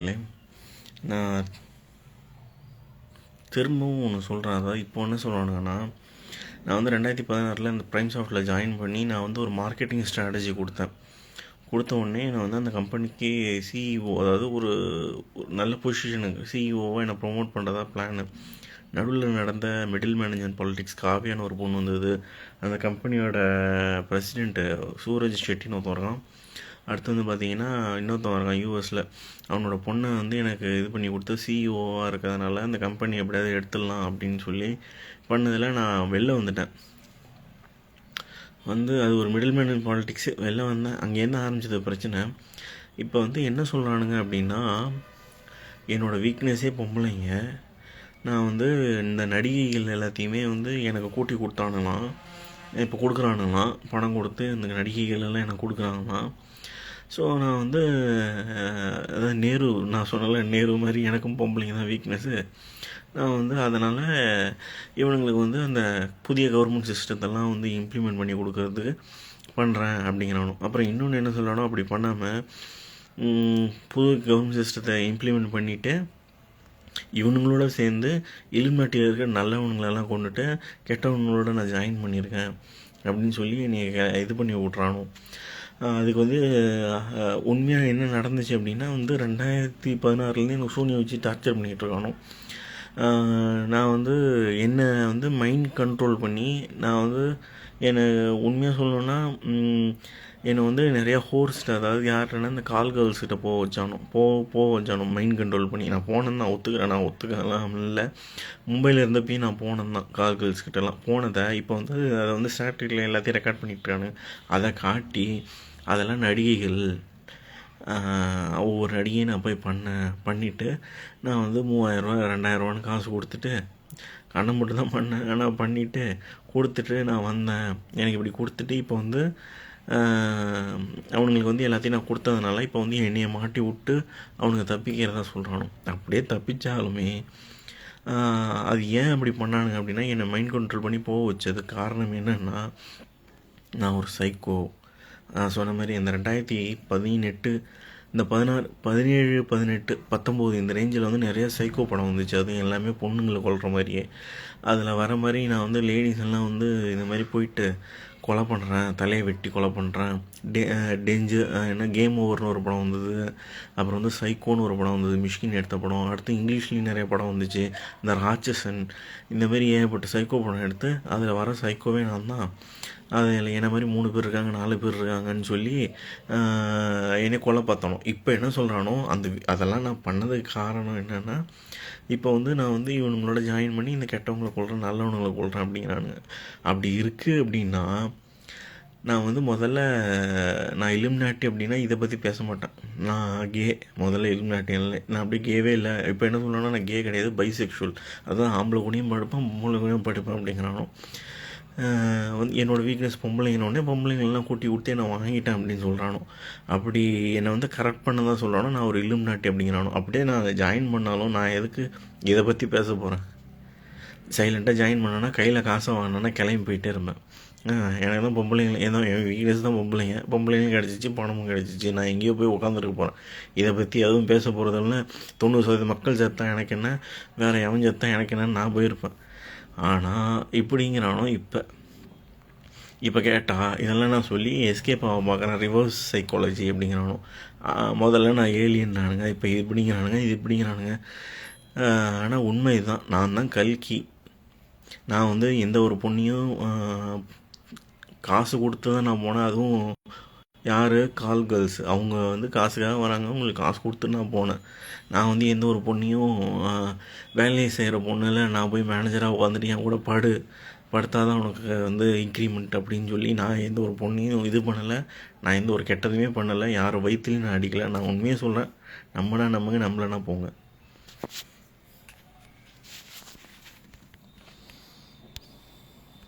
இல்லை, நான் திரும்பவும் ஒன்று சொல்கிறேன். அதாவது இப்போ என்ன சொல்கிறானுங்கன்னா, நான் வந்து 2016 இந்த ப்ரைம் சாஃப்ட்டில் ஜாயின் பண்ணி நான் வந்து ஒரு மார்க்கெட்டிங் ஸ்ட்ராட்டஜி கொடுத்த உடனே நான் வந்து அந்த கம்பெனிக்கு சிஇஓ, அதாவது ஒரு நல்ல பொசிஷனுக்கு சிஇஓவாக என்னை ப்ரொமோட் பண்ணுறதா பிளானு. நடுவில் நடந்த மிடில் மேனேஜ்மெண்ட் பாலிடிக்ஸ் காவியான ஒரு பொண்ணு வந்தது. அந்த கம்பெனியோட பிரசிடெண்ட்டு சூரஜ் ஷெட்டின்னு ஒருத்தன் இருக்கான். அடுத்து வந்து பார்த்திங்கன்னா இன்னொருத்தன் இருக்கான் யூஎஸில். அவனோட பொண்ணை வந்து எனக்கு இது பண்ணி கொடுத்து சிஇஓவாக இருக்கிறதுனால அந்த கம்பெனி எப்படியாவது எடுத்துடலாம் அப்படின்னு சொல்லி பண்ணதில் நான் வெளில வந்துட்டேன். அது ஒரு மிடில் மேன் பாலிட்டிக்ஸு. வெளில வந்தேன். அங்கேருந்து ஆரம்பிச்சது பிரச்சனை. இப்போ வந்து என்ன சொல்கிறானுங்க அப்படின்னா, என்னோடய வீக்னஸே பொம்பளைங்க. நான் வந்து இந்த நடிகைகள் எல்லாத்தையுமே வந்து எனக்கு கூட்டி கொடுத்தானுலாம், இப்போ கொடுக்குறானுலாம், பணம் கொடுத்து இந்த நடிகைகள் எல்லாம் எனக்கு கொடுக்குறாங்களாம். ஸோ நான் வந்து அதாவது நான் சொன்னல நேரு மாதிரி எனக்கும் பொம்பளைங்க தான் வீக்னஸ்ஸு. நான் வந்து அதனால் இவனுங்களுக்கு வந்து அந்த புதிய கவர்மெண்ட் சிஸ்டத்தெல்லாம் வந்து இம்ப்ளிமெண்ட் பண்ணி கொடுக்கறதுக்கு பண்ணுறேன் அப்படிங்கிறானோ. அப்புறம் இன்னொன்று என்ன சொல்லணும், அப்படி பண்ணாமல் புது கவர்மெண்ட் சிஸ்டத்தை இம்ப்ளிமெண்ட் பண்ணிவிட்டு இவனுங்களோட சேர்ந்து இலுமினாட்டியில் இருக்கிற நல்லவனுங்களெல்லாம் கொண்டுட்டு கெட்டவனுங்களோட நான் ஜாயின் பண்ணியிருக்கேன் அப்படின்னு சொல்லி என்னை இது பண்ணி விட்றானோ. அதுக்கு வந்து உண்மையாக என்ன நடந்துச்சு அப்படின்னா 2016 எனக்கு சூனியை வச்சு டார்ச்சர் பண்ணிகிட்டு இருக்கானோ. நான் என்னை மைண்ட் கண்ட்ரோல் பண்ணி நான் என்னை உண்மையாக சொல்லணுன்னா என்னை நிறையா ஹோர்ஸ்ட், அதாவது யார்கிட்டனா இந்த கால் கேர்ள்ஸ்கிட்ட போக வச்சானோ மைண்ட் கண்ட்ரோல் பண்ணி. நான் போனேன்னு நான் ஒத்துக்கலாம் இல்லை. மும்பையில் இருந்தப்பையும் நான் போனேன் தான் கால் கேர்ள்ஸ்கிட்டலாம் போனதை. இப்போ அதை ஸ்டாட்டிக்கில் எல்லாத்தையும் ரெக்கார்ட் பண்ணிட்டுருக்கானு. அதை காட்டி அதெல்லாம் நடிகைகள், ஒவ்வொரு நடிகையும் நான் போய் பண்ணிவிட்டு நான் 3000 2000 காசு கொடுத்துட்டு கண்ணை மட்டும் தான் பண்ணேன். ஆனால் பண்ணிவிட்டு கொடுத்துட்டு நான் வந்தேன். எனக்கு இப்படி கொடுத்துட்டு இப்போ அவனுங்களுக்கு எல்லாத்தையும் நான் கொடுத்ததுனால இப்போ என்னையை மாட்டி விட்டு அவனுங்க தப்பிக்கிறதா சொல்கிறானோ. அப்படியே தப்பிச்சாலுமே அது ஏன் அப்படி பண்ணானுங்க அப்படின்னா, என்னை மைண்ட் கண்ட்ரோல் பண்ணி போக வச்சது காரணம் என்னென்னா, நான் ஒரு சைக்கோ. சொன்ன மாதிரி இந்த 2018 இந்த 16 17 18 19 இந்த ரேஞ்சில் நிறையா சைக்கோ படம் வந்துச்சு. அதுவும் எல்லாமே பொண்ணுங்களை கொல்கிற மாதிரியே. அதில் வர மாதிரி நான் லேடிஸ் எல்லாம் இந்த மாதிரி போயிட்டு கொலை பண்ணுறேன், தலையை வெட்டி கொலை பண்ணுறேன். கேம் ஓவர்னு ஒரு படம் வந்தது. அப்புறம் சைக்கோன்னு ஒரு படம் வந்தது, மிஷ்கின் எடுத்த படம். அடுத்து இங்கிலீஷ்லேயும் நிறைய படம் வந்துச்சு, இந்த ராட்சசன். இந்த மாதிரி ஏகப்பட்ட சைக்கோ படம் எடுத்து அதில் வர சைக்கோவே நான் தான். அதில் என்ன மாதிரி 3 பேர் இருக்காங்க, 4 பேர் இருக்காங்கன்னு சொல்லி என்னை கொலை பார்த்தணும். இப்போ என்ன சொல்கிறானோ, அதெல்லாம் நான் பண்ணதுக்கு காரணம் என்னென்னா, இப்போ நான் இவனுங்களோட ஜாயின் பண்ணி இந்த கெட்டவங்களை கொள்கிறேன், நல்லவனுங்களை கொள்கிறேன் அப்படிங்கிறானுங்க. அப்படி இருக்குது அப்படின்னா, நான் முதல்ல நான் இலுமினாட்டி அப்படின்னா இதை பற்றி பேச மாட்டேன். நான் முதல்ல இலுமினாட்டி இல்லை, நான் அப்படி கேவே இல்லை. இப்போ என்ன சொல்லணும்னா, நான் கே கிடையாது, பைசெக்ஷுவல். அதுதான் ஆம்பளை கூடயும் படுப்பேன், பொம்பளை கூடயும் படுப்பேன் அப்படிங்கிறானோ. என்னோடய வீக்னஸ் பொம்பளைங்கள்லாம் கூட்டி கொடுத்தே நான் வாங்கிட்டேன் அப்படின்னு சொல்கிறானோ. அப்படி என்னை கரெக்ட் பண்ண தான் சொல்கிறானோ. நான் ஒரு இலுமினாட்டி அப்படிங்கிறானோ. அப்படியே நான் ஜாயின் பண்ணாலும் நான் எதுக்கு இதை பற்றி பேச போகிறேன்? சைலண்ட்டாக ஜாயின் பண்ணேன்னா, கையில் காசை வாங்கினேன்னா கிளம்பி போயிட்டே இருப்பேன். எனக்கு தான் பொம்பளைங்க, என் வீக்னஸ் தான் பொம்பளைங்களும் கிடச்சிச்சு, பணமும் கிடச்சிச்சு. நான் எங்கேயோ போய் உட்காந்துருக்க போகிறேன். இதை பற்றி எதுவும் பேச போகிறதில்ல. 90% மக்கள் செத்தான் எனக்கு என்ன, வேறு எவன் செத்தான் எனக்கு என்னன்னு நான் போயிருப்பேன். ஆனால் இப்படிங்கிறானோ. இப்போ கேட்டால் இதெல்லாம் நான் சொல்லி எஸ்கேப் ஆக பார்க்குறேன். ரிவர்ஸ் சைக்காலஜி அப்படிங்கிறானோ. முதல்ல நான் ஏலியன் நானுங்க, இப்போ இது இப்படிங்கிறானுங்க. ஆனால் உண்மை தான், நான் தான் கல்கி. நான் எந்த ஒரு பொண்ணையும் காசு கொடுத்து தான் நான் போனேன். அதுவும் யார்? கால் கேர்ள்ஸ். அவங்க காசுக்காக வராங்க, உங்களுக்கு காசு கொடுத்து நான் போனேன். நான் எந்த ஒரு பொண்ணையும் வேலையை செய்கிற பொண்ணில் நான் போய் மேனேஜராக உட்காந்துட்டு என் கூட படுத்தாதான் உனக்கு இன்க்ரிமெண்ட் அப்படின்னு சொல்லி நான் எந்த ஒரு பொண்ணையும் இது பண்ணலை. நான் எந்த ஒரு கெட்டதுமே பண்ணலை. யாரும் வயிற்றுலையும் நான் அடிக்கலை. நான் உண்மையாக சொல்கிறேன். நம்மளா போங்க.